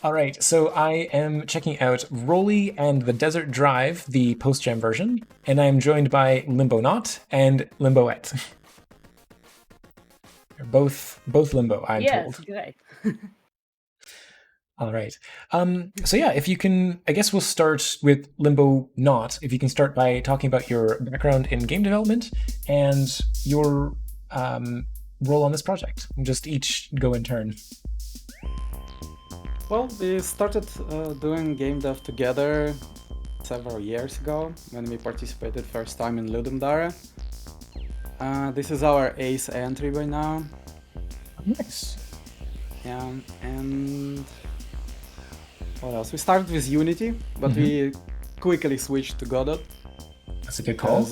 All right, so I am checking out ROLLiE and the Desert Drive, the post-jam version, and I'm joined by Limbo Not and Limboette. both Limbo, I'm Yes, told. great. All right. So yeah, if you can, I guess we'll start with Limbo Not. If you can start by talking about your background in game development and your role on this project. Just each go in turn. Well, we started doing game dev together several years ago when we participated first time in Ludum Dare. This is our eighth entry by now. Nice. Yeah, and what else? We started with Unity, but we quickly switched to Godot. That's a good call.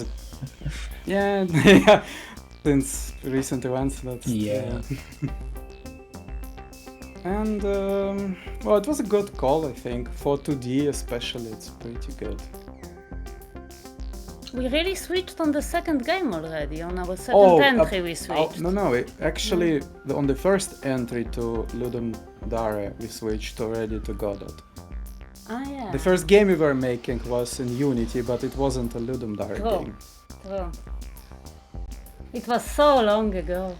Yeah, yeah. Since recent events, that's Yeah. And well, it was a good call, I think. For 2D especially, it's pretty good. We really switched on the second game already. On our second entry we switched. No, actually, on the first entry to Ludum Dare, we switched already to Godot. Ah, yeah. The first game we were making was in Unity, but it wasn't a Ludum Dare game. True. It was so long ago.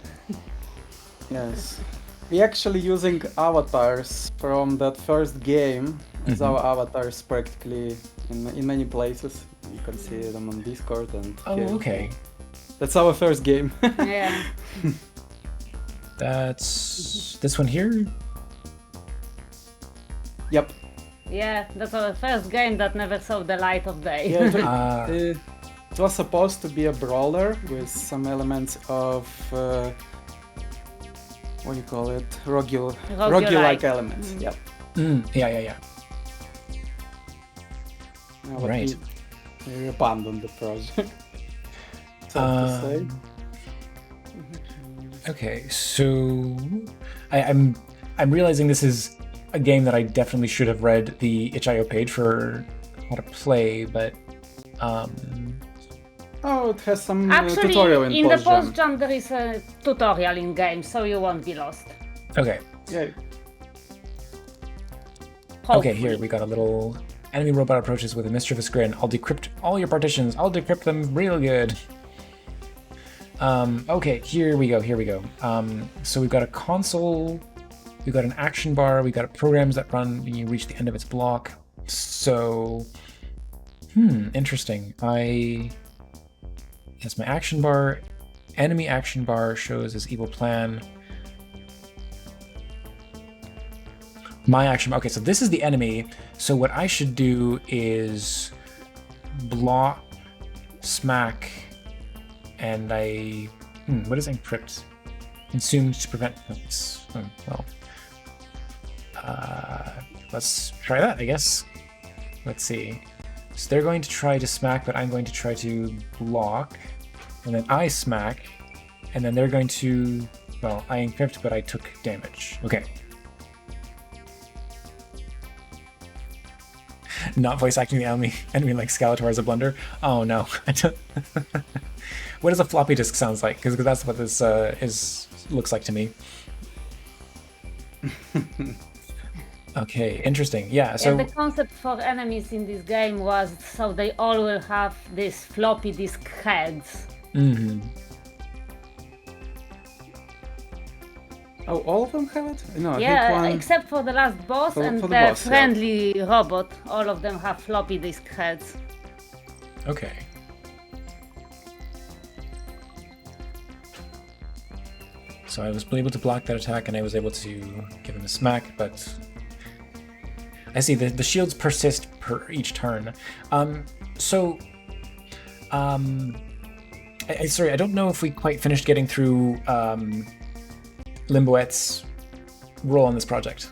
Yes. We actually using avatars from that first game as our avatars practically in many places. You can see them on Discord and Okay. That's our first game. Yeah. That's this one here? Yep. Yeah, that's our first game that never saw the light of day. Yeah, it was supposed to be a brawler with some elements of what do you call it? Roguelike elements. Yep. Yeah. Right. We abandoned the project. Sad to say. Okay, so I'm realizing this is a game that I definitely should have read the itch.io page for how to play, but Oh, it has some Actually, tutorial in the post-jam there is a tutorial in game, so you won't be lost. okay. Yeah. Hopefully. Okay, here we got a little enemy robot approaches with a mischievous grin. I'll decrypt all your partitions. I'll decrypt them real good. Okay, here we go. So we've got a console, we've got an action bar, we've got programs that run when you reach the end of its block. So, interesting. Yes, my action bar, enemy action bar shows as evil plan. My action bar, okay, so this is the enemy. So what I should do is block, smack, and what is encrypt? Consume to prevent, let's try that, I guess. Let's see. So they're going to try to smack, but I'm going to try to block. And then I smack, and then they're going to, well, I encrypt, but I took damage. Okay. Not voice acting the enemy like Skeletor as a blunder. Oh no. What does a floppy disk sounds like? Because that's what this looks like to me. Okay, interesting. Yeah, so the concept for enemies in this game was so they all will have these floppy disk heads. Oh, all of them have it? No, Yeah, I think one... except for the last boss and for the, the boss, friendly robot. All of them have floppy disk heads. Okay. So I was able to block that attack, and I was able to give him a smack, but I see the shields persist per each turn. Sorry, I don't know if we quite finished getting through Limboette's role on this project.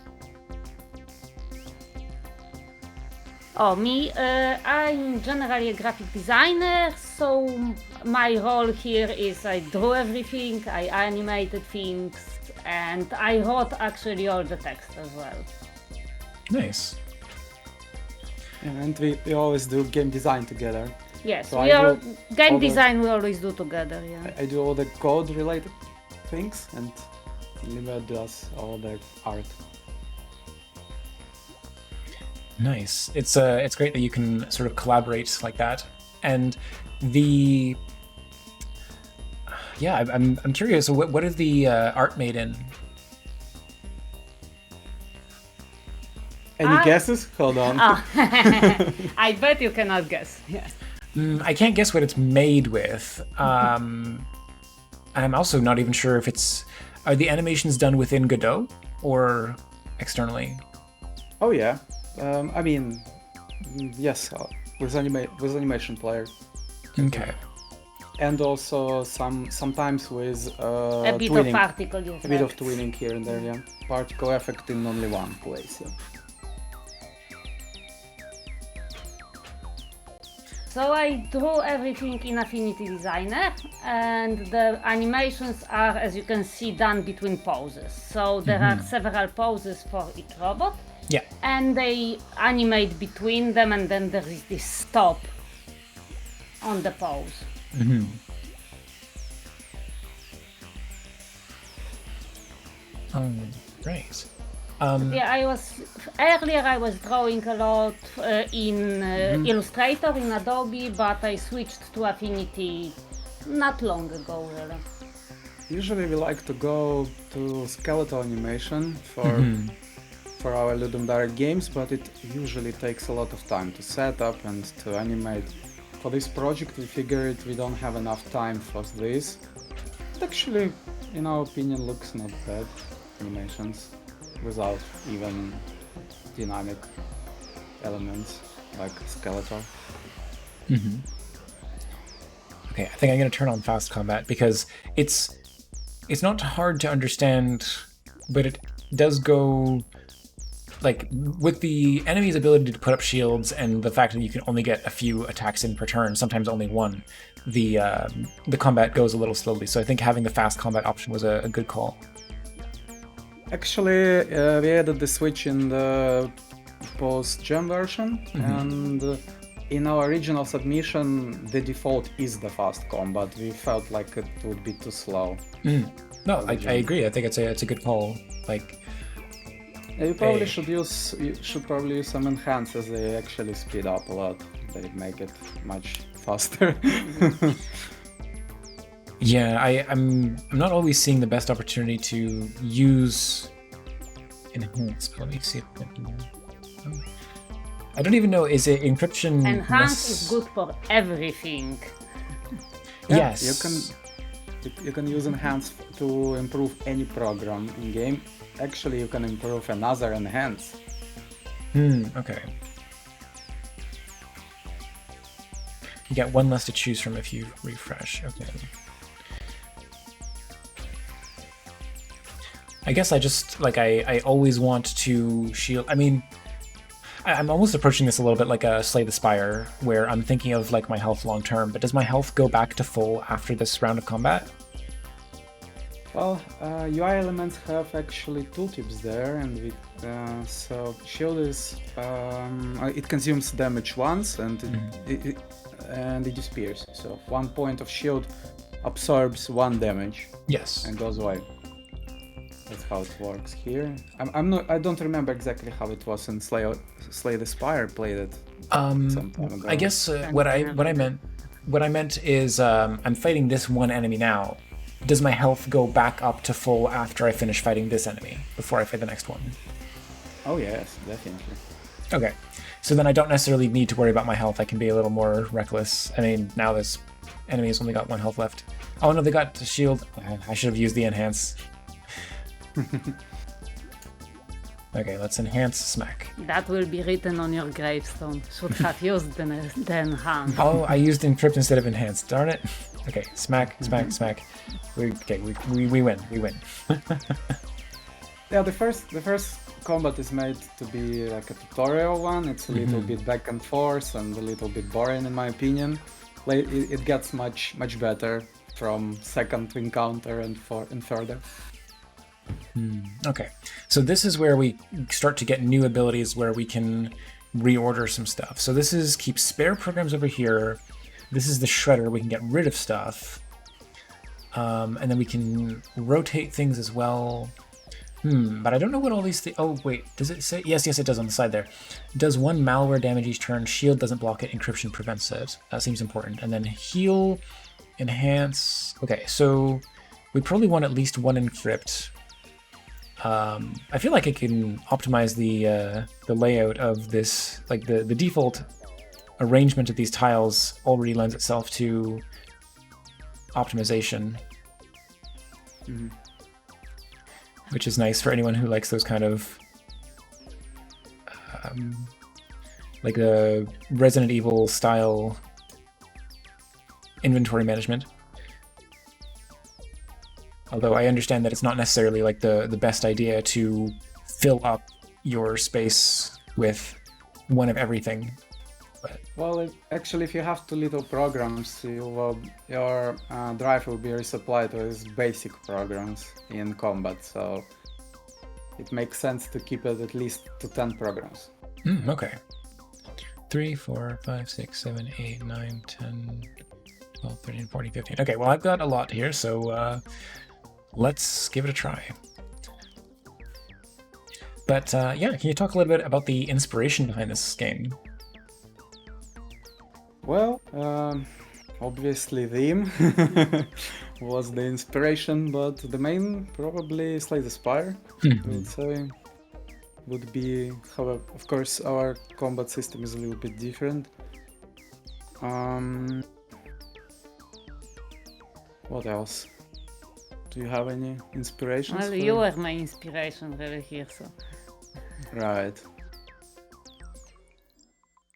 Oh, me? I'm generally a graphic designer, so my role here is I drew everything, I animated things, and I wrote actually all the text as well. Nice. Yeah, and we always do game design together. Yes, So we I are do game all the- design we always do together, yeah. I do all the code related things and Limbo does all the art. Nice. It's great that you can sort of collaborate like that. And the yeah, I'm curious. So what is the art made in? Any guesses? Hold on. I bet you cannot guess. Yeah. I can't guess what it's made with. I'm also not even sure if are the animations done within Godot or externally? Oh yeah. I mean, yes, with animation player. Okay. And also sometimes with A bit twinning. of particle effect. A bit of twinning here and there, yeah. Particle effect in only one place, yeah. So I drew everything in Affinity Designer, and the animations are, as you can see, done between poses. So there are several poses for each robot. Yeah. And they animate between them, and then there is this stop on the pose. Mm-hmm. Right. Yeah, earlier I was drawing a lot in Illustrator in Adobe, but I switched to Affinity not long ago, really. Usually we like to go to skeletal animation for our Ludum Dare games, but it usually takes a lot of time to set up and to animate. For this project we figured we don't have enough time for this. It actually, in our opinion, looks not bad, animations, without even dynamic elements like skeletal. Okay, I think I'm going to turn on fast combat because it's not hard to understand, but it does go like with the enemy's ability to put up shields and the fact that you can only get a few attacks in per turn, sometimes only one, the combat goes a little slowly. So I think having the fast combat option was a good call. Actually, we added the switch in the post-gen version, and in our original submission, the default is the fast combat. We felt like it would be too slow. No, I agree. I think it's a good call. Like, you probably should use some enhancers. They actually speed up a lot. They make it much faster. Yeah, I'm not always seeing the best opportunity to use enhance. Let me see if I can do that. I don't even know. Is it encryption? Enhance is good for everything. Yeah, Yes. you can use enhance to improve any program in game. Actually, you can improve another enhance. Okay. You get one less to choose from if you refresh. Okay. I guess I just, like, I always want to shield. I mean, I'm almost approaching this a little bit like a Slay the Spire, where I'm thinking of, like, my health long term, but does my health go back to full after this round of combat? Well, UI elements have actually tooltips there, and so shield is it consumes damage once and it disappears. So 1 point of shield absorbs 1 damage. Yes. And goes away. That's how it works here. I don't remember exactly how it was in Slay the Spire. Played it some time ago. I guess what I meant is I'm fighting this one enemy now. Does my health go back up to full after I finish fighting this enemy before I fight the next one? Oh yes, definitely. Okay, so then I don't necessarily need to worry about my health. I can be a little more reckless. I mean, now this enemy has only got 1 health left. Oh no, they got the shield. I should have used the enhance. Okay, let's enhance smack. That will be written on your gravestone. Should have used the enhance. Oh, I used encrypt instead of enhance. Darn it. Okay, smack, smack, smack. We win. We win. Yeah, the first combat is made to be like a tutorial one. It's a little bit back and forth and a little bit boring in my opinion. It gets much better from second encounter and further. Okay, so this is where we start to get new abilities where we can reorder some stuff. So this is keep spare programs over here. This is the shredder. We can get rid of stuff. And then we can rotate things as well. But I don't know what all these things... Oh, wait. Does it say... Yes, it does on the side there. Does one malware damage each turn? Shield doesn't block it. Encryption prevents it. That seems important. And then heal, enhance... Okay, so we probably want at least one encrypt. I feel like I can optimize the layout of this. Like the default arrangement of these tiles already lends itself to optimization. Which is nice for anyone who likes those kind of like a Resident Evil style inventory management. Although I understand that it's not necessarily like the best idea to fill up your space with one of everything. But... Well, actually, if you have two little programs, your drive will be resupplied with basic programs in combat, so it makes sense to keep it at least to 10 programs. Okay. 3, 4, 5, 6, 7, 8, 9, 10, 12, 13, 14, 15. Okay, well, I've got a lot here, so let's give it a try. But yeah, can you talk a little bit about the inspiration behind this game? Well, obviously theme was the inspiration, but the main probably Slay the Spire, I would say, would be, however, of course, our combat system is a little bit different. What else? Do you have any inspirations? Well, you are my inspiration really here, so. Right.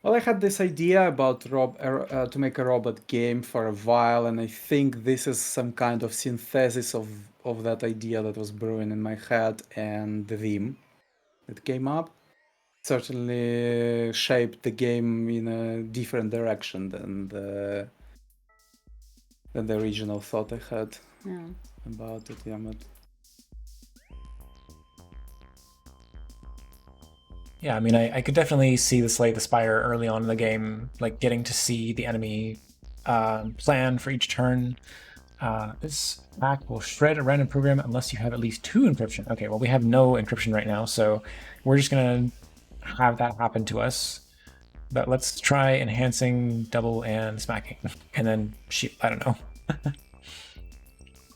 Well, I had this idea about to make a robot game for a while, and I think this is some kind of synthesis of that idea that was brewing in my head and the theme that came up. Certainly shaped the game in a different direction than the original thought I had about it. Yeah, but... Yeah, I mean, I could definitely see the Slay the Spire early on in the game, like getting to see the enemy plan for each turn. This hack will shred a random program unless you have at least 2 encryption. Okay, well, we have no encryption right now, so we're just gonna have that happen to us. But let's try enhancing, double, and smacking. And then, I don't know.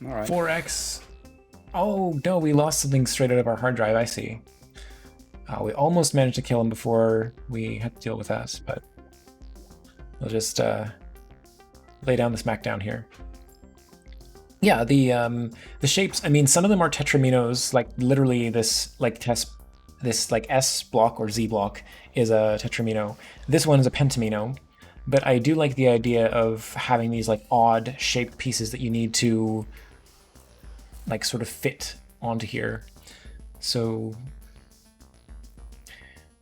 All right. 4x. Oh, no, we lost something straight out of our hard drive, I see. We almost managed to kill him before we had to deal with that, but we'll just lay down the smackdown here. Yeah, the shapes. I mean, some of them are tetraminos. Like literally, this like S block or Z block is a tetramino. This one is a pentamino. But I do like the idea of having these like odd shaped pieces that you need to like sort of fit onto here. So.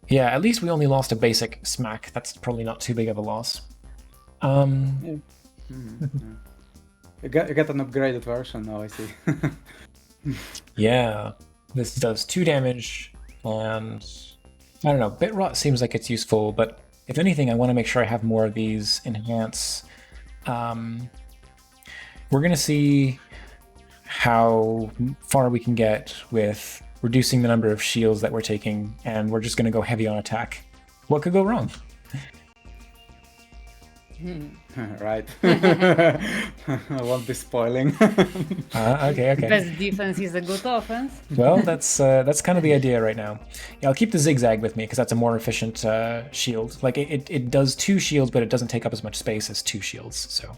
Yeah, at least we only lost a basic smack. That's probably not too big of a loss. You got an upgraded version now, I see. Yeah, this does 2 damage, and I don't know, bit rot seems like it's useful, but if anything, I want to make sure I have more of these enhance. We're gonna see how far we can get with reducing the number of shields that we're taking, and we're just going to go heavy on attack. What could go wrong? Right. I won't be spoiling. Okay. Best defense is a good offense. Well, that's kind of the idea right now. Yeah, I'll keep the zigzag with me because that's a more efficient shield. Like it does 2 shields, but it doesn't take up as much space as 2 shields. So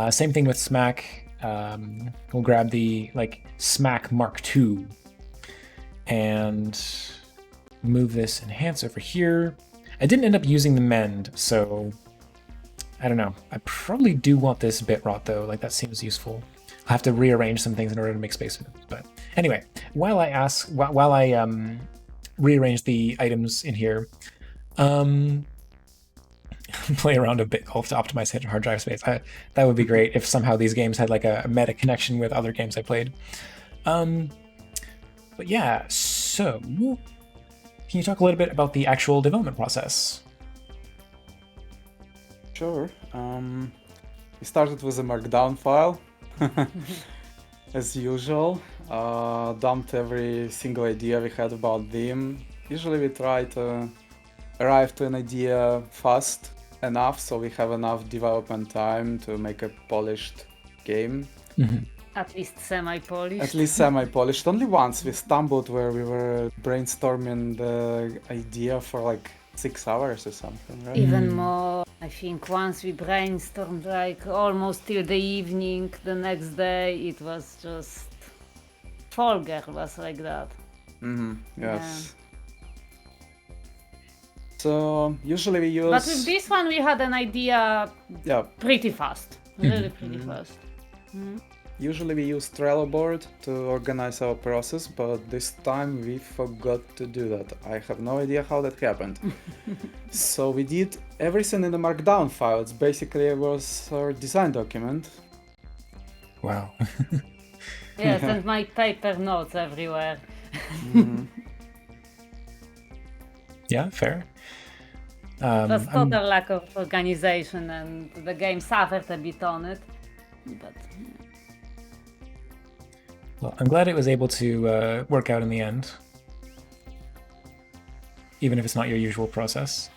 same thing with smack. We'll grab the like smack Mark II. And move this enhance over here. I didn't end up using the mend, so I don't know. I probably do want this bit rot though. Like that seems useful. I'll have to rearrange some things in order to make space for it. But anyway, while I rearrange the items in here, play around a bit golf to optimize hard drive space. That would be great if somehow these games had like a meta connection with other games I played. But yeah, so can you talk a little bit about the actual development process? Sure. We started with a markdown file. as usual, dumped every single idea we had about Vim. Usually we try to arrive to an idea fast enough so we have enough development time to make a polished game. At least semi-polished. At least semi-polished. Only once we stumbled where we were brainstorming the idea for like 6 hours or something, right? Even more. I think once we brainstormed like almost till the evening, the next day it was just... Fall Girl was like that. Yes. So usually we use... But with this one we had an idea pretty fast. Really pretty fast. Usually we use Trello board to organize our process, but this time we forgot to do that. I have no idea how that happened. So we did everything in the Markdown file. It's basically was our design document. Wow. Yes, and my paper notes everywhere. Yeah, fair. That's total lack of organization, and the game suffered a bit on it. But Well, I'm glad it was able to work out in the end, even if it's not your usual process.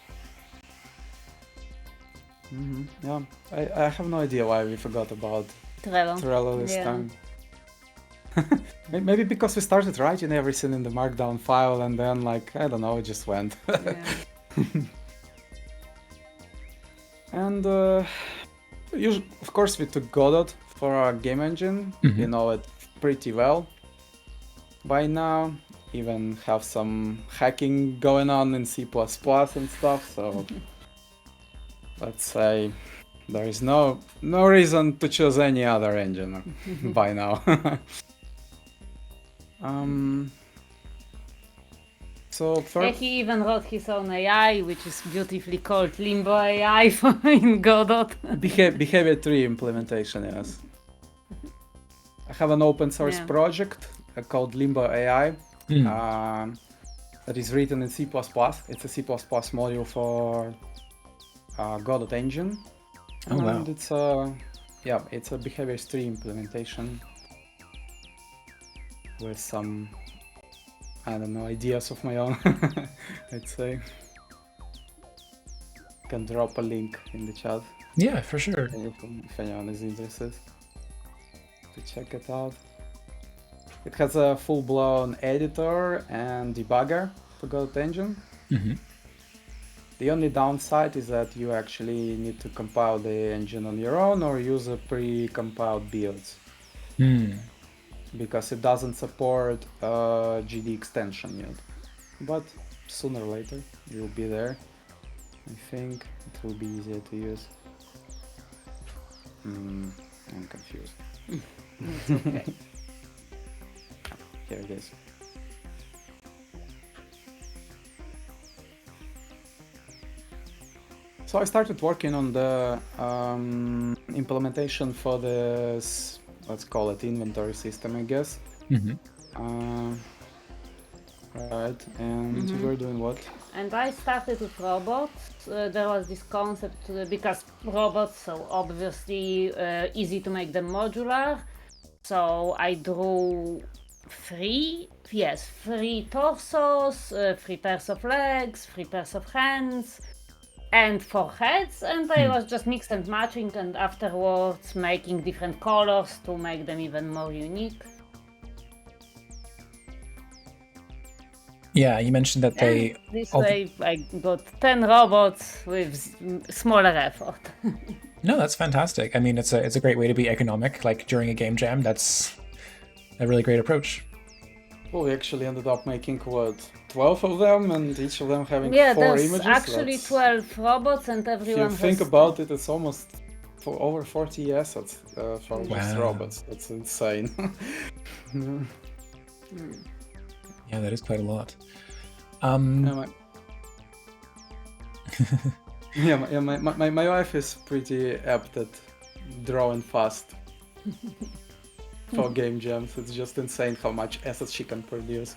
Yeah, I have no idea why we forgot about Trello this time. Maybe because we started writing everything in the Markdown file and then, like, I don't know, it just went. And of course we took Godot for our game engine. We know it pretty well by now. Even have some hacking going on in C++ and stuff, so let's say there is no reason to choose any other engine by now. So he even wrote his own AI, which is beautifully called Limbo AI in Godot. Behavior tree implementation, yes. I have an open source project called Limbo AI that is written in C++. It's a C++ module for Godot engine. Oh, wow. And it's a behavior tree implementation with some, I don't know, ideas of my own, I'd say. Can drop a link in the chat. Yeah, for sure. If anyone is interested to check it out. It has a full-blown editor and debugger for Godot engine. The only downside is that you actually need to compile the engine on your own or use a pre-compiled builds. Because it doesn't support GD extension yet. But sooner or later it will be there. I think it will be easier to use. I'm confused. It's okay. Here it is. So I started working on the implementation for this, let's call it inventory system, I guess. Right, and we're doing what? And I started with robots. There was this concept because robots, so obviously easy to make them modular. So I drew three torsos, 3 pairs of legs, 3 pairs of hands, and 4 heads, and I was just mix and matching, and afterwards making different colors to make them even more unique. Yeah, you mentioned that they... This way I got 10 robots with smaller effort. No, that's fantastic. I mean, it's a great way to be economic, like during a game jam. That's a really great approach. Well, we actually ended up making, what, 12 of them, and each of them having 4 there's images? Actually 12 robots, and everyone If you think about it, it's almost over 40 assets from just robots. That's insane. Yeah, that is quite a lot. My wife is pretty apt at drawing fast for game jams. It's just insane how much assets she can produce.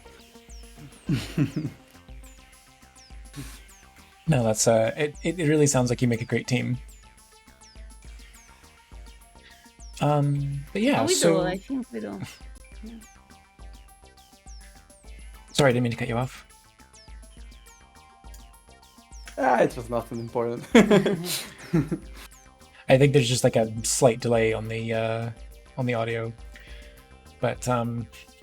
No, that's it really sounds like you make a great team. But yeah, Oh, we so do. I think we do. sorry, I didn't mean to cut you off. It was nothing important. I think there's just like a slight delay on the audio. But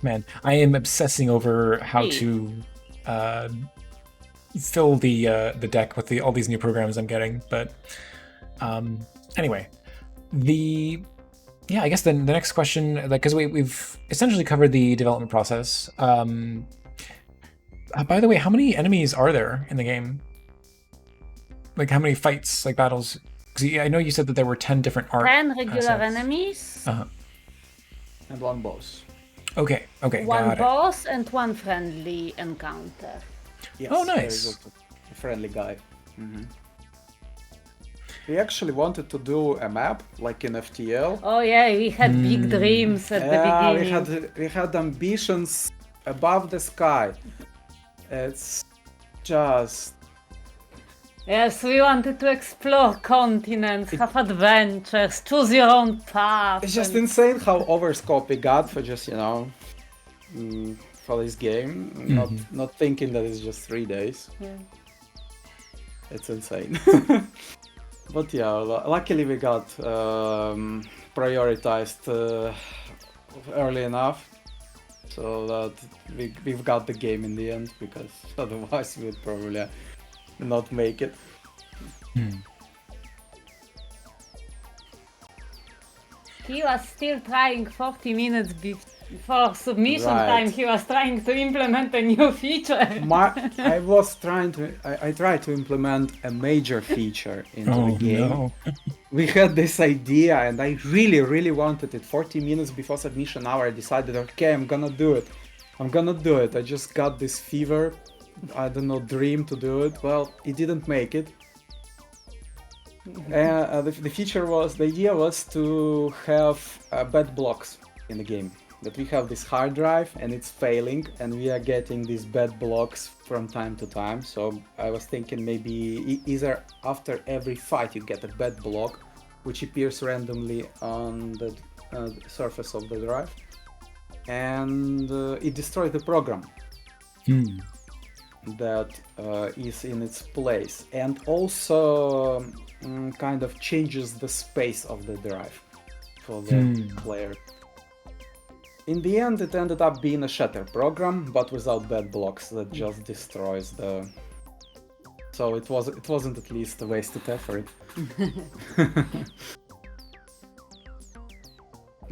man, I am obsessing over how to fill the deck with all these new programs I'm getting. But anyway, I guess the next question, like, because we've essentially covered the development process. By the way, how many enemies are there in the game? Like, how many fights, like battles? Because I know you said that there were 10 different art 10 regular assets. enemies. And one boss. Okay, One got it. boss and one friendly encounter. Yes, Oh, there nice. is also a friendly guy. We actually wanted to do a map like in FTL. Oh yeah, we had big dreams at the beginning. we had ambitions above the sky. It's just Yes, we wanted to explore continents, have adventures, choose your own path. it's just and- insane how overscope we got for just for this game. Not thinking that it's just 3 days. Yeah. It's insane. But yeah, luckily we got prioritized early enough so that we've got the game in the end, because otherwise we would probably not make it. He was still trying 40 minutes before submission Right. time. He was trying to implement a new feature. I tried to implement a major feature into Oh the game. no. We had this idea and I really wanted it. 40 minutes before submission hour I decided, okay, I'm gonna do it. I just got this fever, I don't know, dream to do it. Well, it didn't make it. The idea was to have bad blocks in the game. That we have this hard drive and it's failing and we are getting these bad blocks from time to time. So I was thinking maybe either after every fight you get a bad block which appears randomly on the surface of the drive, and it destroys the program that is in its place, and also kind of changes the space of the drive for the player. In the end, it ended up being a shatter program, but without bad blocks that just destroys the. So it wasn't at least a wasted effort.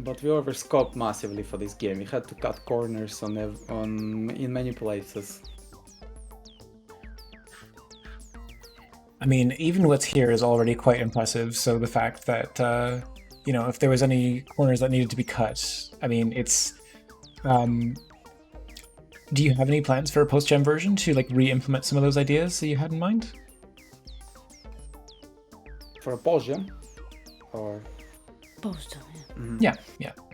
But we overscoped massively for this game. We had to cut corners in many places. I mean, even what's here is already quite impressive. So the fact that if there was any corners that needed to be cut, I mean, it's. Do you have any plans for a post-gen version to like re-implement some of those ideas that you had in mind? For a post-gen? Or... Post-gen, Yeah.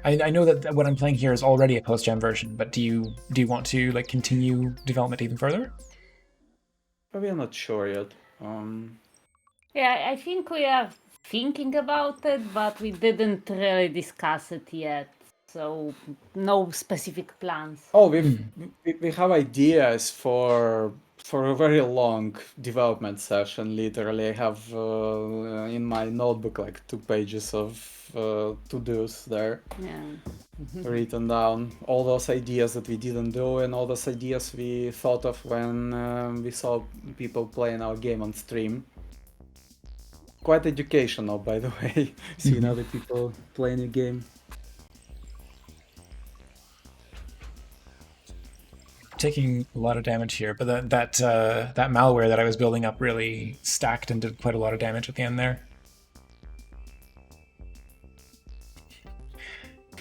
I know that what I'm playing here is already a post-gen version, but do you want to like continue development even further? We are not sure yet. Yeah, I think we are thinking about it, but we didn't really discuss it yet. So no specific plans. Oh, we have ideas for a very long development session. Literally, I have in my notebook like 2 pages of to-dos there. Yeah. Written down, all those ideas that we didn't do and all those ideas we thought of when we saw people playing our game on stream. Quite educational, by the way, seeing other people playing a game. Taking a lot of damage here, but that malware that I was building up really stacked and did quite a lot of damage at the end there.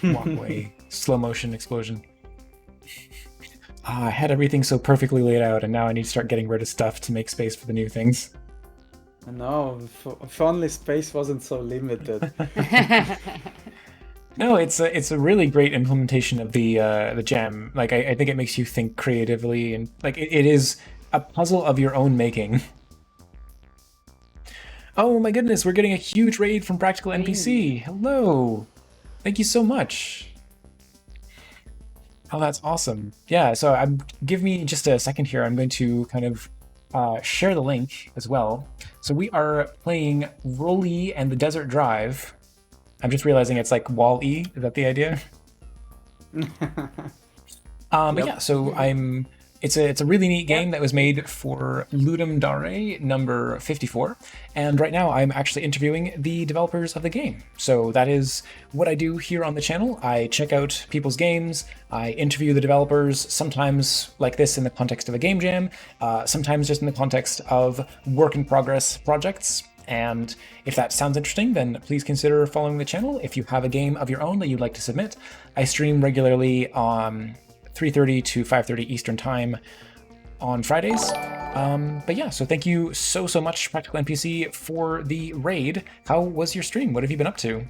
Walk away, slow motion explosion. I had everything so perfectly laid out, and now I need to start getting rid of stuff to make space for the new things. No, if only space wasn't so limited. No, it's a really great implementation of the gem. Like I think it makes you think creatively, and like it is a puzzle of your own making. Oh my goodness, we're getting a huge raid from Practical NPC. Hello. Thank you so much. Oh, that's awesome. Yeah, so give me just a second here. I'm going to kind of share the link as well. So we are playing ROLLiE and the Desert Drive. I'm just realizing it's like WALL-E. Is that the idea? But yeah, so it's a really neat game that was made for Ludum Dare number 54, and right now I'm actually interviewing the developers of the game. So that is what I do here on the channel. I check out people's games, I interview the developers, sometimes like this in the context of a game jam, sometimes just in the context of work in progress projects. And if that sounds interesting, then please consider following the channel. If you have a game of your own that you'd like to submit, I stream regularly on 3:30 to 5:30 Eastern Time on Fridays. But yeah, so thank you so much, Practical NPC, for the raid. How was your stream? What have you been up to?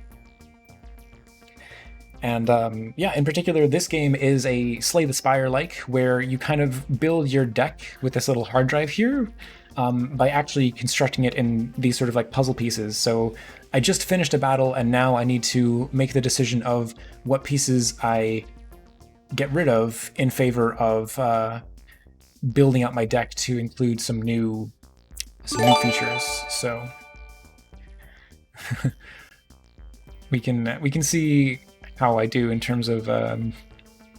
And yeah, in particular, this game is a Slay the Spire-like, where you kind of build your deck with this little hard drive here by actually constructing it in these sort of like puzzle pieces. So I just finished a battle, and now I need to make the decision of what pieces I get rid of in favor of building out my deck to include some new features. So we can see how I do in terms of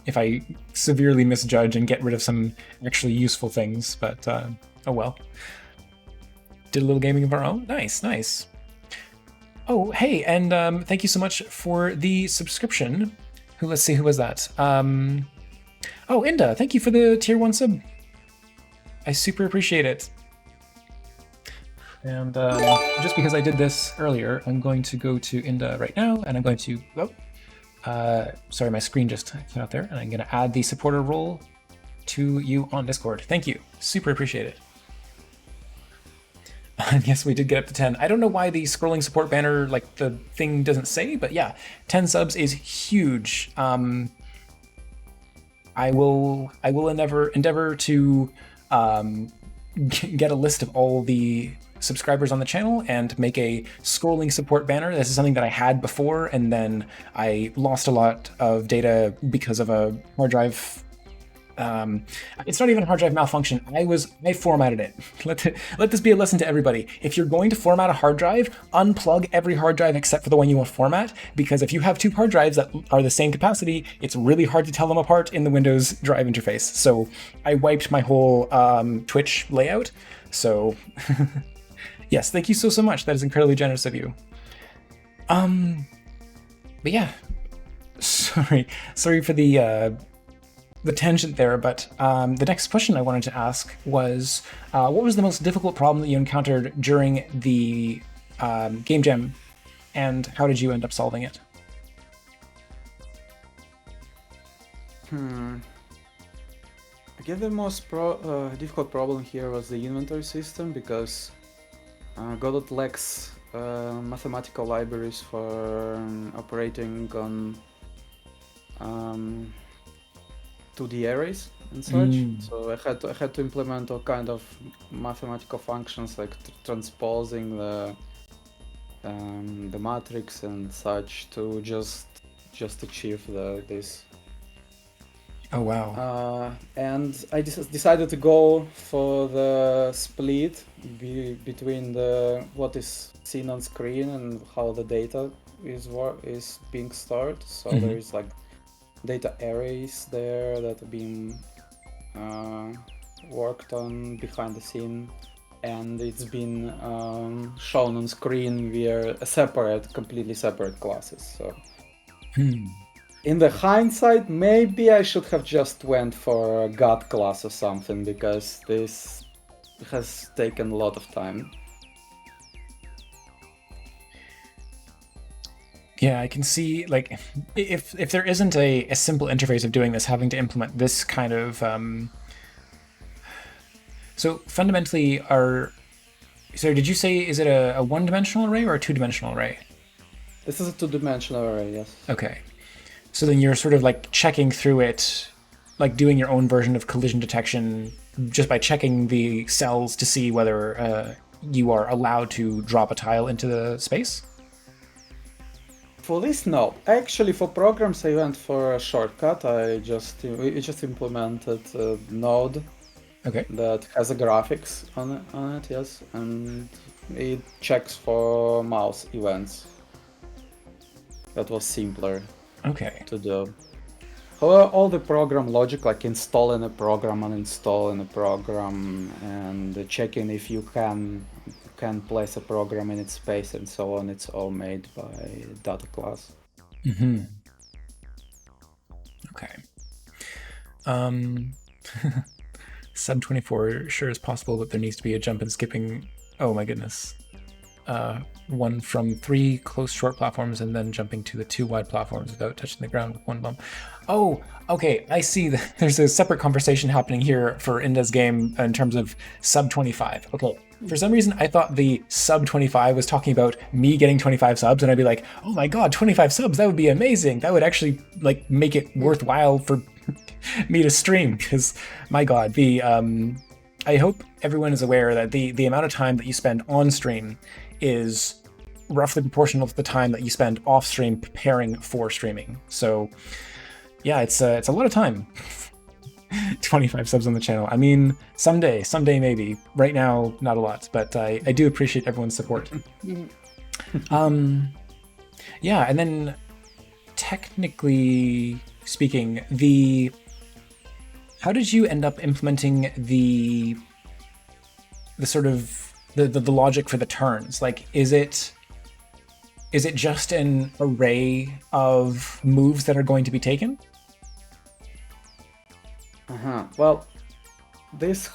if I severely misjudge and get rid of some actually useful things. But oh well. Did a little gaming of our own. Nice. Oh hey, and thank you so much for the subscription. Let's see, who was that? Oh, Inda, thank you for the tier 1 sub. I super appreciate it. And just because I did this earlier, I'm going to go to Inda right now, and I'm going to, sorry, my screen just came out there, and I'm gonna add the supporter role to you on Discord. Thank you, super appreciate it. Yes, we did get up to 10. I don't know why the scrolling support banner, like the thing doesn't say, but yeah, 10 subs is huge. I will endeavor to get a list of all the subscribers on the channel and make a scrolling support banner. This is something that I had before, and then I lost a lot of data because of a hard drive. It's not even a hard drive malfunction. I formatted it. Let this be a lesson to everybody. If you're going to format a hard drive, unplug every hard drive except for the one you want to format, because if you have two hard drives that are the same capacity, it's really hard to tell them apart in the Windows drive interface. So I wiped my whole Twitch layout. So yes, thank you so much. That is incredibly generous of you. But yeah, sorry for the tangent there, but the next question I wanted to ask was, what was the most difficult problem that you encountered during the game jam, and how did you end up solving it? I guess the most difficult problem here was the inventory system, because Godot lacks mathematical libraries for operating on 2D arrays and such. So I had to implement all kind of mathematical functions like transposing the matrix and such to just achieve this. Oh wow. And I decided to go for the split between what is seen on screen and how the data is being stored. So there is like data arrays there that are being worked on behind the scene, and it's been shown on screen via completely separate classes. So in the hindsight, maybe I should have just went for a God class or something, because this has taken a lot of time. Yeah, I can see, like, if there isn't a simple interface of doing this, having to implement this kind of so fundamentally so did you say, is it a one-dimensional array or a two-dimensional array? This is a two-dimensional array, yes. Okay, so then you're sort of like checking through it, like doing your own version of collision detection just by checking the cells to see whether you are allowed to drop a tile into the space? For this, no. Actually, for programs, I went for a shortcut. We just implemented a node Okay. that has a graphics on it, yes, and it checks for mouse events. That was simpler Okay. to do. However, all the program logic, like installing a program, uninstalling a program, and checking if you can place a program in its space and so on, it's all made by data class. Mm-hmm. Okay. Sub 24 sure is possible, but there needs to be a jump and skipping. Oh my goodness. One from 3 close short platforms and then jumping to the 2 wide platforms without touching the ground with 1 bump. Oh, okay, I see that there's a separate conversation happening here for Inda's game in terms of sub 25. Okay, for some reason I thought the sub 25 was talking about me getting 25 subs, and I'd be like, oh my god, 25 subs, that would be amazing. That would actually like make it worthwhile for me to stream, because my god, I hope everyone is aware that the amount of time that you spend on stream is roughly proportional to the time that you spend off stream preparing for streaming. So yeah, it's a lot of time. 25 subs on the channel. I mean, someday maybe. Right now, not a lot, but I do appreciate everyone's support. Yeah, and then technically speaking, how did you end up implementing the sort of the logic for the turns? Like, is it just an array of moves that are going to be taken? Well, this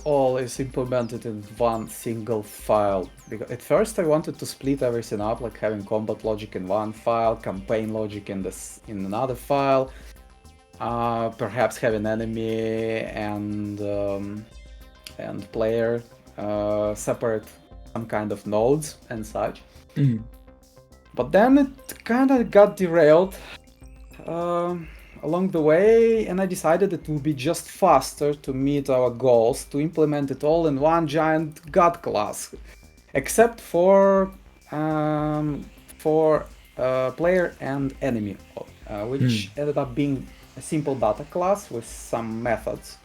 all is implemented in one single file. Because at first I wanted to split everything up, like having combat logic in one file, campaign logic in another file, perhaps having enemy and player separate some kind of nodes and such. But then it kind of got derailed along the way, and I decided it would be just faster to meet our goals to implement it all in one giant god class, except for player and enemy, which ended up being a simple data class with some methods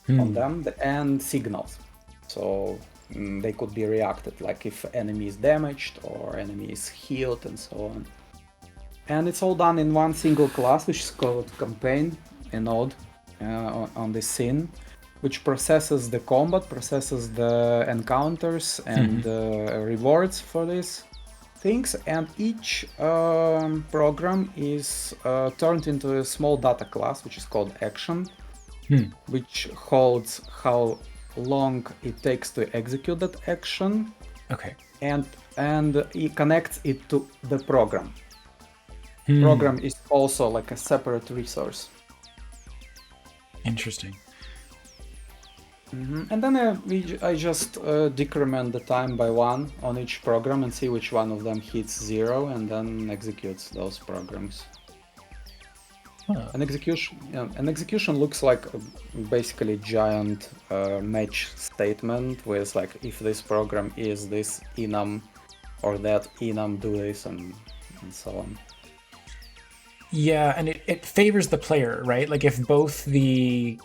on them and signals. So they could be reacted, like if enemy is damaged or enemy is healed and so on. And it's all done in one single class, which is called campaign, a node on the scene, which processes the combat, processes the encounters and rewards for these things. And each program is turned into a small data class, which is called action, which holds how long it takes to execute that action. Okay. And it connects it to the program. Program is also like a separate resource. Interesting. And then I just decrement the time by 1 on each program and see which one of them hits 0, and then executes those programs. An execution looks like basically giant match statement with like, if this program is this enum or that enum, do this, and so on. Yeah, and it favors the player, right? Like if both the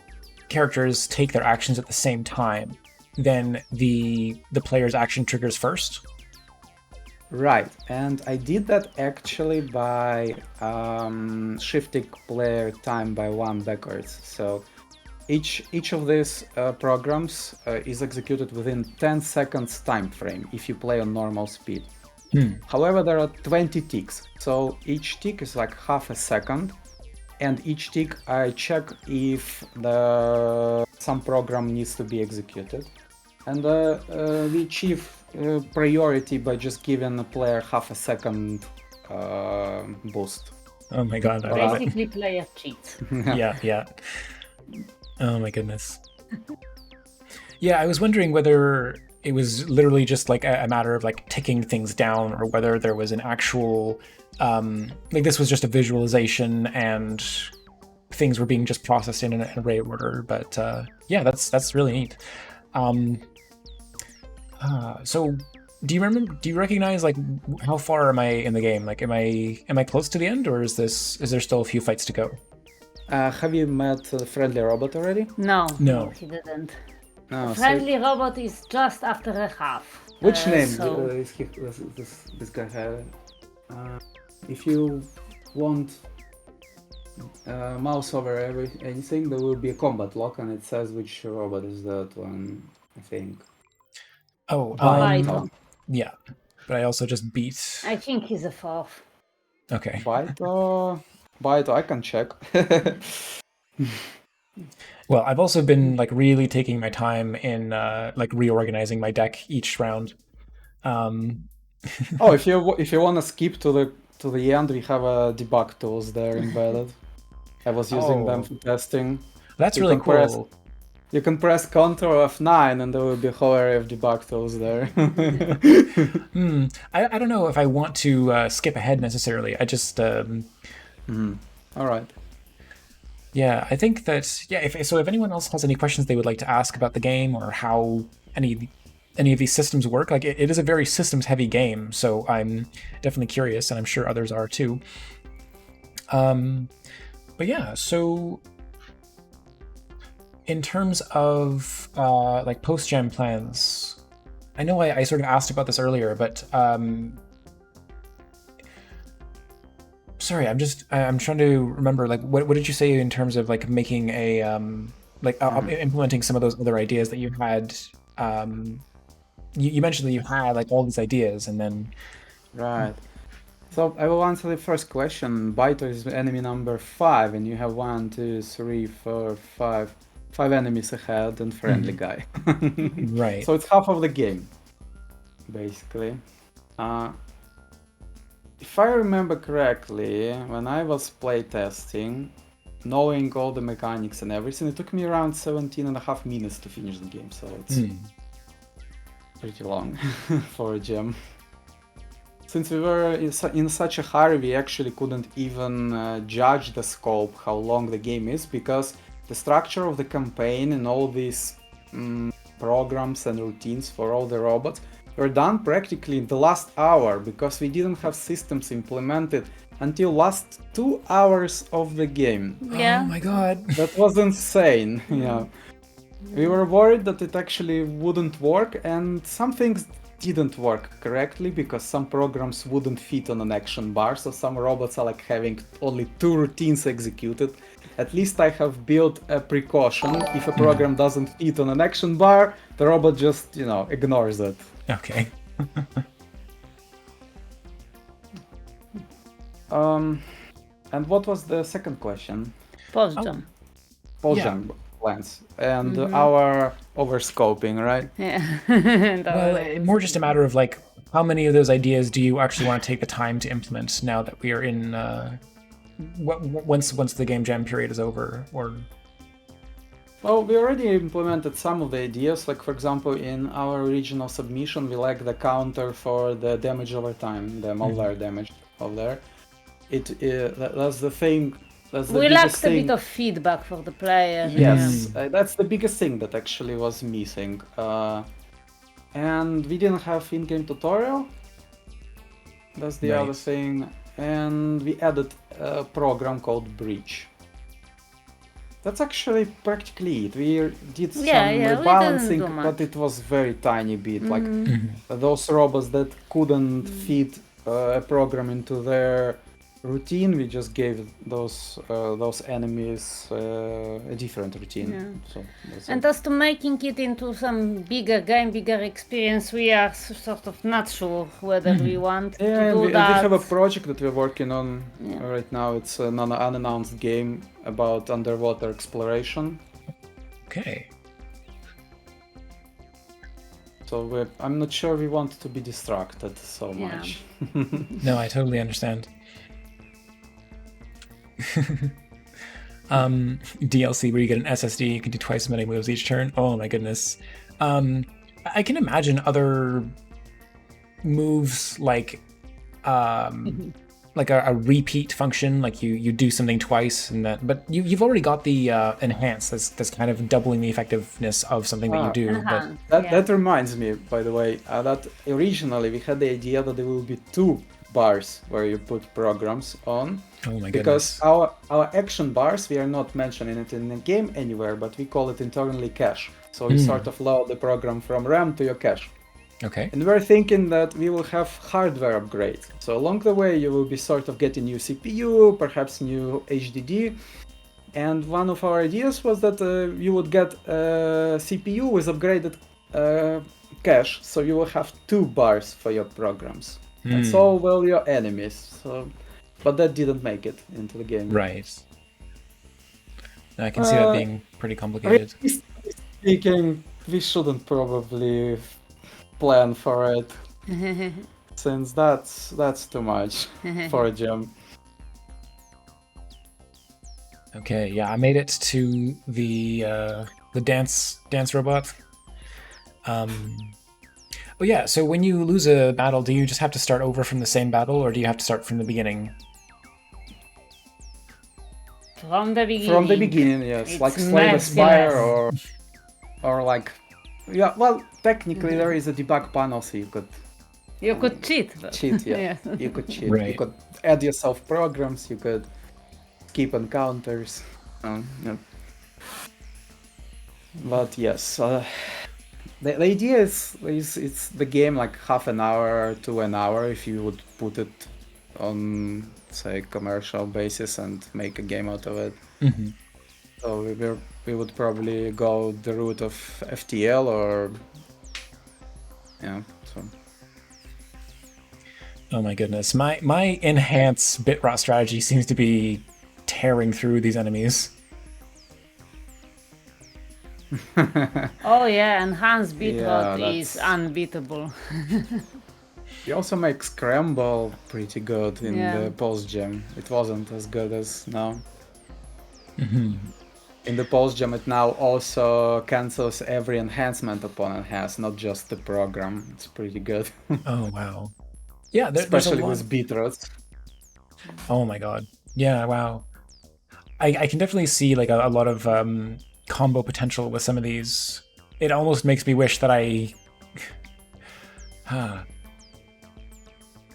characters take their actions at the same time, then the player's action triggers first. Right, and I did that actually by shifting player time by 1 backwards. So each of these programs is executed within 10 seconds time frame if you play on normal speed. However, there are 20 ticks, so each tick is like half a second, and each tick I check if some program needs to be executed, and we achieve priority by just giving a player half a second boost. Oh my god, I love it. Basically, player cheats. Yeah. Oh my goodness. Yeah, I was wondering whether it was literally just like a matter of like ticking things down, or whether there was an actual like this was just a visualization and things were being just processed in an array order. But yeah, that's really neat. So Do you remember? Do you recognize like how far am I in the game? Like, am I close to the end, or is there still a few fights to go? Have you met the friendly robot already? No, No. he didn't. No. Friendly robot is just after a half. Which name so- is this guy have? If you want mouse over anything, there will be a combat lock, and it says which robot is that one. I think. Oh, Vito. yeah. But I also just beat. I think he's a fourth. Okay. Byte, I can check. Well, I've also been like really taking my time in like reorganizing my deck each round. Oh, if you want to skip to the end, we have debug tools there embedded. I was using them for testing. That's You really can press- cool. You can press Ctrl F9 and there will be a whole array of debug tools there. I don't know if I want to skip ahead necessarily. I just All right. yeah, I think that if anyone else has any questions they would like to ask about the game or how any of these systems work, like it is a very systems heavy game, so I'm definitely curious, and I'm sure others are too. But yeah, so in terms of like post-gen plans, I know I sort of asked about this earlier, but sorry, I'm trying to remember, like what did you say in terms of like making a implementing some of those other ideas that you had? You mentioned that you had like all these ideas, and then Right. So I will answer the first question. Baito is enemy number 5, and you have 1, 2, 3, 4, 5 enemies ahead and friendly guy. right. So it's half of the game, basically. If I remember correctly, when I was playtesting, knowing all the mechanics and everything, it took me around 17.5 minutes to finish the game, so it's pretty long for a gem. Since we were in such a hurry, we actually couldn't even judge the scope, how long the game is, because the structure of the campaign and all these programs and routines for all the robots were done practically in the last hour, because we didn't have systems implemented until last 2 hours of the game. Yeah. Oh my god. That was insane. Yeah. We were worried that it actually wouldn't work, and some things didn't work correctly because some programs wouldn't fit on an action bar, so some robots are like having only 2 routines executed. At least I have built a precaution. If a program doesn't fit on an action bar, the robot just, ignores it. Okay. And what was the second question? Post-gen. Post-gen plans and our overscoping, right? Yeah. Well, more just a matter of like, how many of those ideas do you actually want to take the time to implement now that we are in once the game jam period is over? Or Well, we already implemented some of the ideas. Like, for example, in our original submission, we lacked the counter for the damage over time, the malware damage over there. That's the thing. That's the We biggest lacked a thing. bit of feedback for the player. Yes, that's the biggest thing that actually was missing. And we didn't have in-game tutorial. That's the other Right. thing. And we added a program called Breach. That's actually practically it. We did some We didn't rebalancing, do much. but it was very tiny bit. Like those robots that couldn't fit a program into their routine, we just gave those enemies a different routine. Yeah. So that's And it. as to making it into some bigger game, bigger experience, we are sort of not sure whether we want Yeah, to and do we that. have a project that we're working on Yeah. right now. It's an unannounced game about underwater exploration. okay. So I'm not sure we want to be distracted so Yeah. much. No, I totally understand. DLC where you get an SSD, you can do twice as many moves each turn. Oh my goodness. I can imagine other moves like like a repeat function, like you do something twice and that. But you've already got the enhance. That's kind of doubling the effectiveness of something that you do. But Enhance, That reminds me, by the way, that originally we had the idea that there will be 2 bars where you put programs on. oh my Because goodness. our action bars, we are not mentioning it in the game anywhere, but we call it internally cache. So you sort of load the program from RAM to your cache. Okay. And we're thinking that we will have hardware upgrades. So along the way, you will be sort of getting new CPU, perhaps new HDD. And one of our ideas was that you would get a CPU with upgraded cache, so you will have 2 bars for your programs. And so will your enemies. So, but that didn't make it into the game. Right. I can see that being pretty complicated. Speaking, we shouldn't probably plan for it, since that's too much for a gem. Okay, yeah, I made it to the dance robot. Oh yeah, so when you lose a battle, do you just have to start over from the same battle, or do you have to start from the beginning? From the beginning. From the beginning, yes, It's like Slay the Spire merciless. or like, yeah. Well, technically there is a debug panel, so you could You could cheat. But... cheat. Yeah, Yeah. you could cheat. Right. You could add yourself programs. You could skip encounters. Yeah. But yes, the idea is it's the game like half an hour to an hour if you would put it on, say, commercial basis and make a game out of it. Mm-hmm. So we would probably go the route of FTL or yeah. So Oh my goodness, my enhance bit rot strategy seems to be tearing through these enemies. Oh yeah, enhanced Yeah, bitrate is that's- unbeatable. we also make Scramble pretty good in Yeah. the post gem. It wasn't as good as now. Mm-hmm. In the post gem, it now also cancels every enhancement opponent has, not just the program. It's pretty good, Oh wow. Yeah, there's a especially lot. with beatroots. Oh my god. Yeah, wow. I can definitely see like a lot of combo potential with some of these. It almost makes me wish that I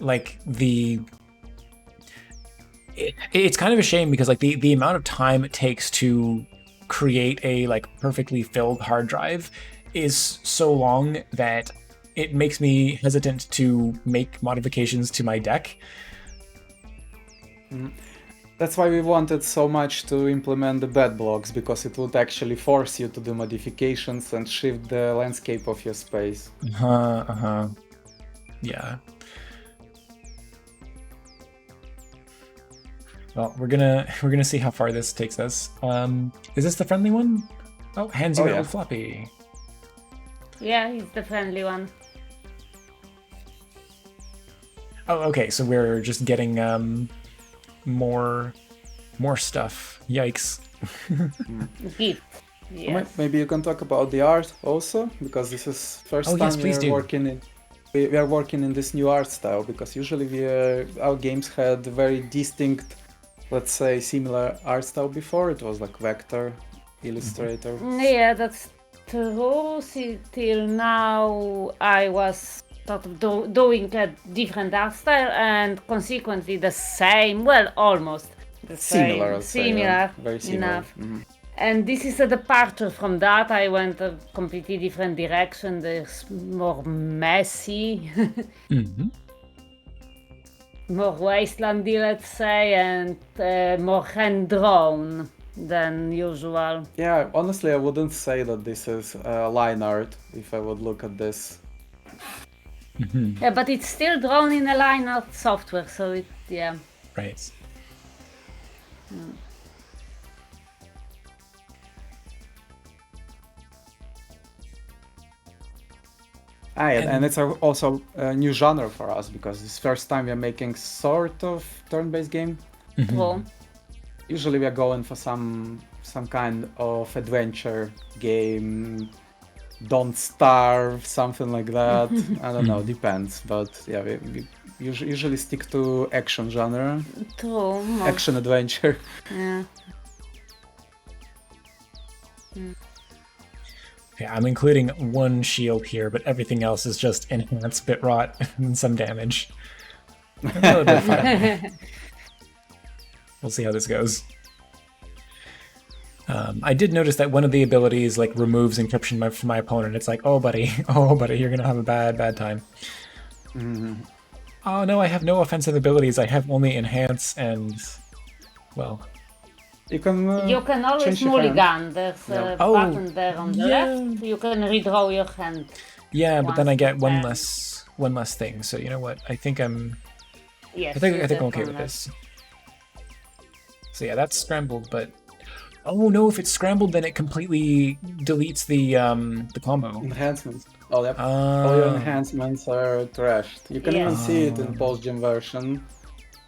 like it's kind of a shame because like the amount of time it takes to create a like perfectly filled hard drive is so long that it makes me hesitant to make modifications to my deck. That's why we wanted so much to implement the bed blocks, because it would actually force you to do modifications and shift the landscape of your space. Yeah. Well, we're gonna see how far this takes us. Is this the friendly one? Oh, hands you Oh, out yeah. with floppy. Yeah, it's the friendly one. Oh, okay. So we're just getting more stuff. Yikes. Gift. Yes. Maybe you can talk about the art also, because this is first Oh, time yes, please we do. are working in. We are working in this new art style, because usually our games had very distinct, let's say, similar art style before. It was like vector, illustrator. Yeah, that's true. See, till now, I was sort of doing a different art style and consequently the same, well, almost the Similar, same. I'd say, yeah. Similar, Very similar. enough. Mhm. And this is a departure from that. I went a completely different direction. There's more messy, Mm-hmm. more wastelandy, let's say, and more hand-drawn than usual. Yeah, honestly, I wouldn't say that this is line art if I would look at this. Mm-hmm. Yeah, but it's still drawn in a line art software, so it, yeah. Right. And it's also a new genre for us, because it's first time we're making sort of turn-based game. True. Usually we are going for some kind of adventure game don't starve, something like that. I don't know, depends. But yeah, we usually stick to action genre, True. action adventure. Yeah. Yeah, I'm including one shield here, but everything else is just enhanced bit rot and some damage. A little bit of fun. We'll see how this goes. I did notice that one of the abilities like removes encryption from my opponent. It's like, oh buddy, you're gonna have a bad time. Oh no, I have no offensive abilities. I have only enhance and, well. You can You can always change your hand. mulligan. There's a Oh, button there on the yeah. left. You can redraw your hand. Yeah, but then I Once get you one can. less thing. So you know what? I think I'm Yes. I think you I'm okay with definitely- this. So yeah, that's scrambled, but oh no, if it's scrambled then it completely deletes the combo. enhancements. Oh, yep. All your Ah, enhancements are trashed. You can even Yes. see it in post-gen version.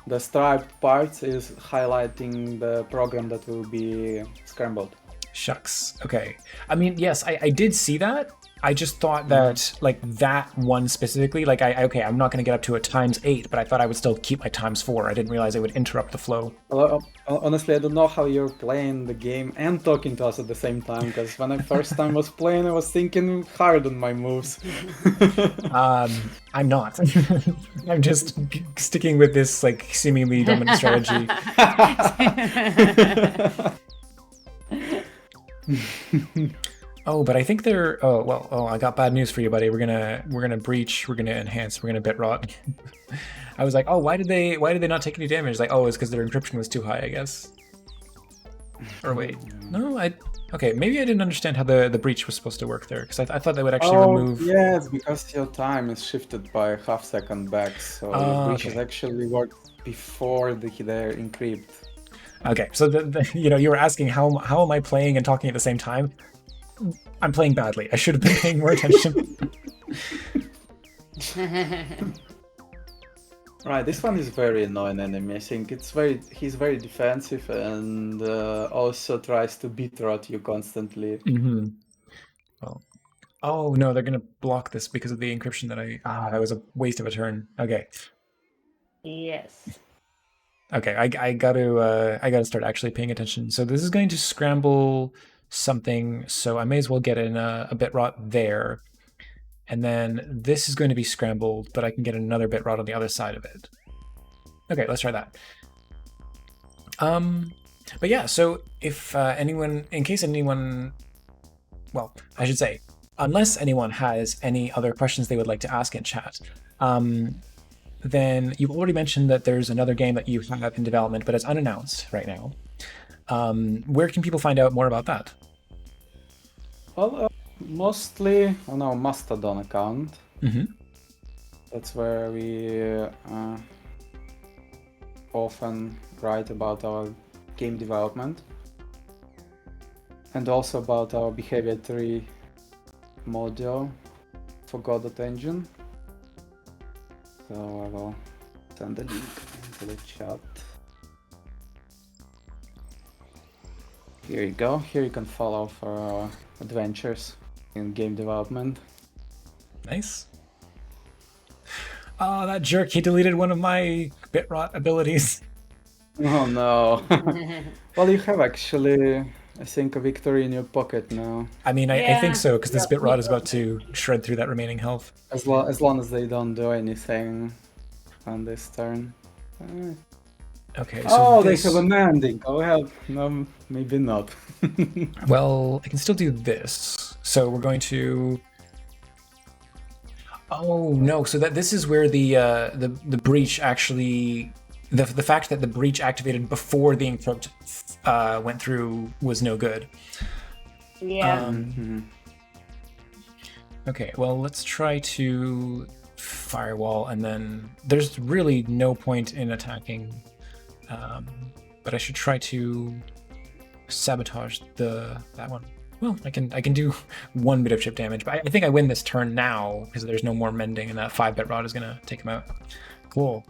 The striped parts is highlighting the program that will be scrambled. shucks. Okay. I mean, yes, I did see that. I just thought that like that one specifically, like I'm not gonna get up to a ×8, but I thought I would still keep my ×4. I didn't realize it would interrupt the flow. Well, honestly, I don't know how you're playing the game and talking to us at the same time, because when I first time was playing, I was thinking hard on my moves. I'm not. I'm just sticking with this like seemingly dominant strategy. Oh, but I think they're. Oh well. Oh, I got bad news for you, buddy. We're gonna breach. We're gonna enhance. We're gonna bit rot. I was like, oh, why did they not take any damage? Like, oh, it's because their encryption was too high, I guess. Or wait, no, okay, maybe I didn't understand how the breach was supposed to work there, because I thought they would actually remove. Yeah, it's because your time is shifted by half second back, so your breaches okay. actually work before they're encrypt. Okay, so you were asking how am I playing and talking at the same time? I'm playing badly. I should have been paying more attention. Right, this one is very annoying enemy. I think he's very defensive and also tries to beat rot you constantly. Mm-hmm. Well, oh no, they're gonna block this because of the encryption that that was a waste of a turn. Okay. Yes. Okay, I gotta start actually paying attention. So this is going to scramble something, so I may as well get in a bit rot there. And then this is going to be scrambled, but I can get another bit rot on the other side of it. Okay, let's try that. But yeah, so if in case anyone, well, I should say, unless anyone has any other questions they would like to ask in chat, then you've already mentioned that there's another game that you have in development, but it's unannounced right now. Where can people find out more about that? Well, mostly on our Mastodon account. Mm-hmm. That's where we often write about our game development and also about our behavior tree module for Godot-Engine. So I will send a link into the chat. Here you go. Here you can follow for our adventures in game development. Nice. Oh, that jerk, he deleted one of my bit rot abilities. Oh no. Well, you have actually, I think, a victory in your pocket now. I mean, I think Yeah. so, because this bit rot is about to shred through that remaining health. As long as they don't do anything on this turn. Okay, so Oh, this... they have an ending. Oh, well, no, maybe not. Well, I can still do this. So we're going to... Oh, no, so this is where the breach actually... The fact that the breach activated before the encrypt went through was no good. Yeah. Okay, well, let's try to firewall, and then there's really no point in attacking, but I should try to sabotage that one. Well, I can do one bit of chip damage, but I think I win this turn now because there's no more mending, and that 5-bit rod is gonna take him out. Cool.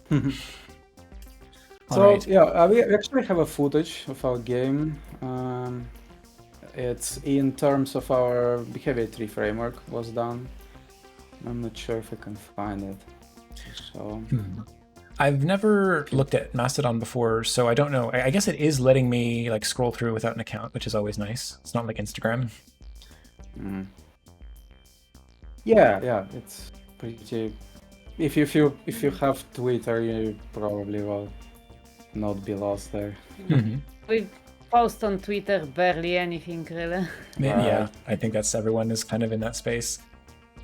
So Alright. yeah, we actually have a footage of our game. it's in terms of our behavior tree framework was done. I'm not sure if I can find it. So I've never looked at Mastodon before, so I don't know. I guess it is letting me like scroll through without an account, which is always nice. It's not like Instagram. Yeah, it's pretty. If you have Twitter, you probably will not be lost there. We post on Twitter barely anything really. Yeah, I think that's everyone is kind of in that space.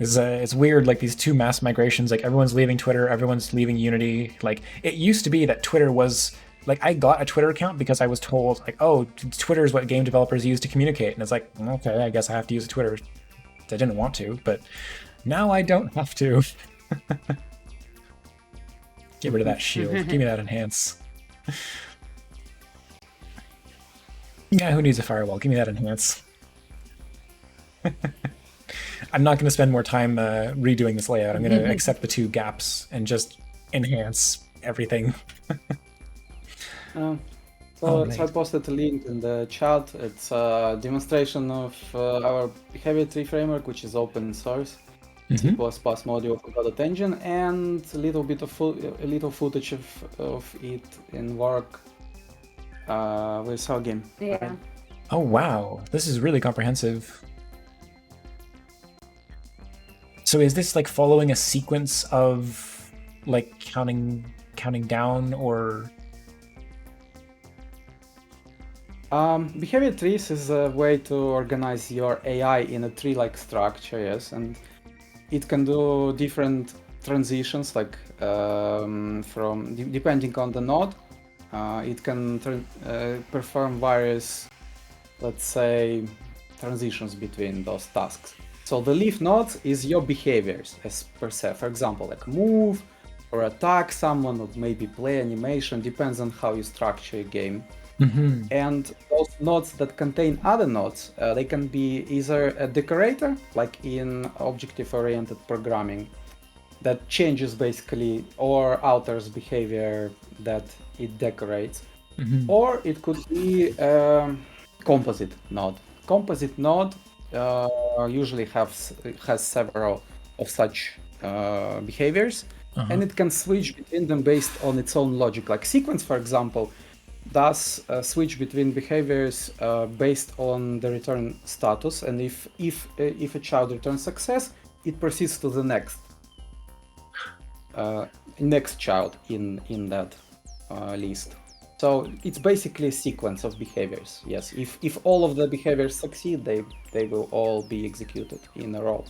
It's weird, like these two mass migrations, like everyone's leaving Twitter, everyone's leaving Unity. Like it used to be that Twitter was like, I got a Twitter account because I was told like, oh, Twitter is what game developers use to communicate. And it's like, okay, I guess I have to use a Twitter. I didn't want to, but now I don't have to. Get rid of that shield. Give me that enhance. Yeah, who needs a firewall? Give me that enhance. I'm not going to spend more time redoing this layout. I'm going to accept the two gaps and just enhance everything. So I posted a link in the chat. It's a demonstration of our behavior tree framework, which is open source. C++ module for Godot engine, and a little bit of footage of it in work with our game. Yeah. Right? Oh wow, this is really comprehensive. So is this like following a sequence of like counting down, or? Behavior trees is a way to organize your AI in a tree-like structure, yes, and it can do different transitions, like depending on the node. It can perform various, let's say, transitions between those tasks. So the leaf node is your behaviors as per se. For example, like move or attack someone, or maybe play animation, depends on how you structure your game. And those nodes that contain other nodes, they can be either a decorator, like in objective-oriented programming, that changes basically or alters behavior that it decorates, or it could be a composite node. Composite node usually has several of such behaviors, and it can switch between them based on its own logic. Like sequence, for example, does switch between behaviors based on the return status, and if a child returns success, it proceeds to the next child in that list. So it's basically a sequence of behaviors. Yes, if all of the behaviors succeed, they will all be executed in a row.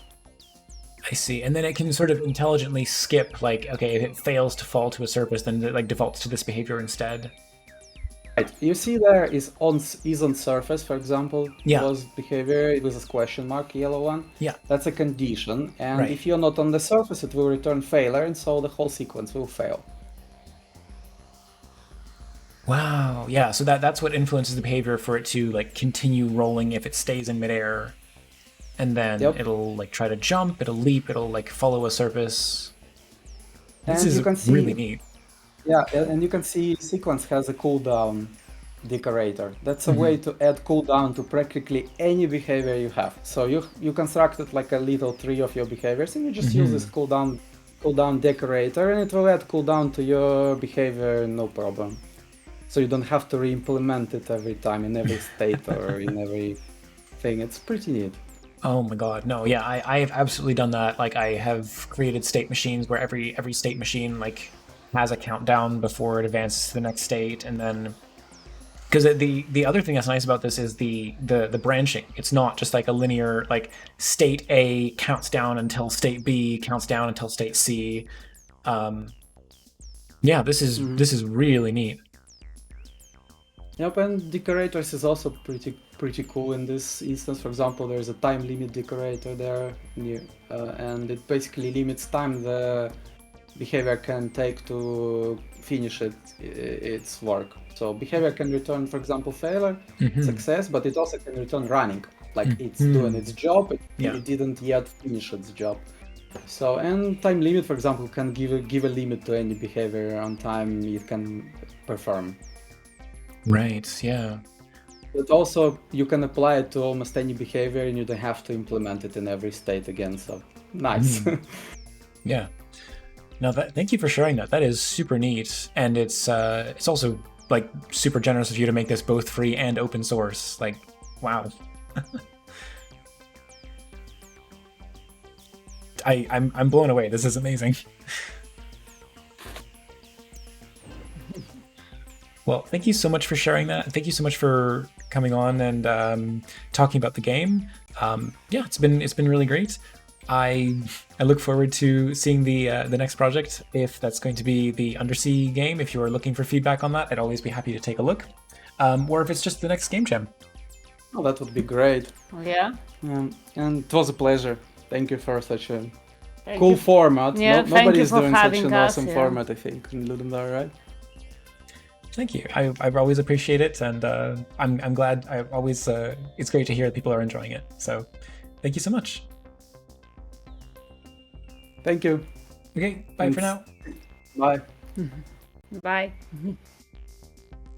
I see, and then it can sort of intelligently skip, like, okay, if it fails to fall to a surface, then it like defaults to this behavior instead. Right. You see there is on surface, for example, was behavior with a question mark, yellow one. Yeah. That's a condition, and if you're not on the surface, it will return failure, and so the whole sequence will fail. Wow, yeah, so that's what influences the behavior for it to like continue rolling if it stays in midair. And then it'll like try to jump, it'll leap, it'll like follow a surface. This is really neat. Yeah, and you can see sequence has a cooldown decorator. That's a way to add cooldown to practically any behavior you have. So you constructed like a little tree of your behaviors, and you just use this cooldown decorator, and it will add cooldown to your behavior, no problem. So you don't have to re-implement it every time in every state or in every thing. It's pretty neat. Oh my god, no, yeah, I have absolutely done that. Like I have created state machines where every state machine like has a countdown before it advances to the next state, and then because the other thing that's nice about this is the branching. It's not just like a linear like state A counts down until state B counts down until state C. Yeah, this is really neat. Yep, and decorators is also pretty cool in this instance. For example, there's a time limit decorator there, and it basically limits time the behavior can take to finish its work. So behavior can return, for example, failure, success, but it also can return running, like it's doing its job, it didn't yet finish its job. So, and time limit, for example, can give a limit to any behavior on time it can perform. Right, yeah. But also you can apply it to almost any behavior, and you don't have to implement it in every state again. So nice. Yeah. No, thank you for sharing that. That is super neat, and it's also like super generous of you to make this both free and open source. Like, wow. I'm blown away. This is amazing. Well, thank you so much for sharing that. Thank you so much for coming on and talking about the game. Yeah, it's been really great. I look forward to seeing the next project, if that's going to be the Undersea game. If you are looking for feedback on that, I'd always be happy to take a look. Or if it's just the next game jam. Oh, that would be great. Yeah. And it was a pleasure. Thank you for such a Thank cool you. format. Yeah, thank Nobody you is for doing such having an us, awesome yeah. format, I think, in Ludendorff, right? Thank you. I always appreciate it, and I'm glad. I always it's great to hear that people are enjoying it. So, thank you so much. Thank you. Okay, bye for now. Bye. Bye.